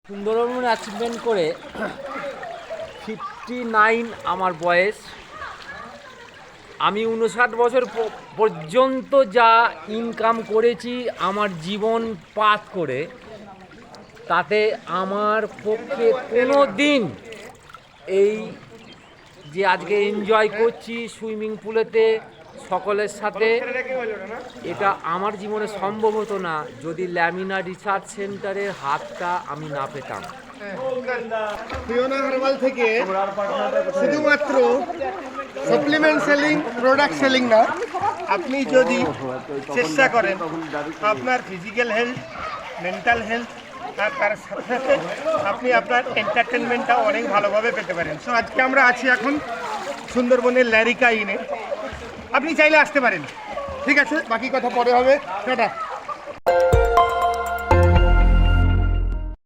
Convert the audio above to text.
Sundarban achievement করে 59 আমার বয়স। আমি 59 বছর পর্যন্ত যা ইনকাম করেছি আমার জীবন পাত করে, তাতে আমার পক্ষে কোনো দিন এই যে আজকে এনজয় করছি সুইমিং পুলেতে সকলের সাথে, এটা আমার জীবনে সম্ভব হতো না যদি ল্যামিনা রিসার্চ সেন্টারের হাতটা আমি না পেতাম। ফিওনা হার্বাল থেকে শুধুমাত্র সাপ্লিমেন্ট সেলিং, প্রোডাক্ট সেলিং না, আপনি যদি চেষ্টা করেন আপনার ফিজিক্যাল হেলথ, মেন্টাল হেলথ আর তার সাথে সাথে আপনি আপনার এন্টারটেনমেন্টটা অনেক ভালোভাবে পেতে পারেন। সো আজকে আমরা আছি এখন সুন্দরবনের ল্যারিকা ইনে। আপনি চাইলে আসতে পারেন, ঠিক আছে? বাকি কথা পরে হবে। টাটা।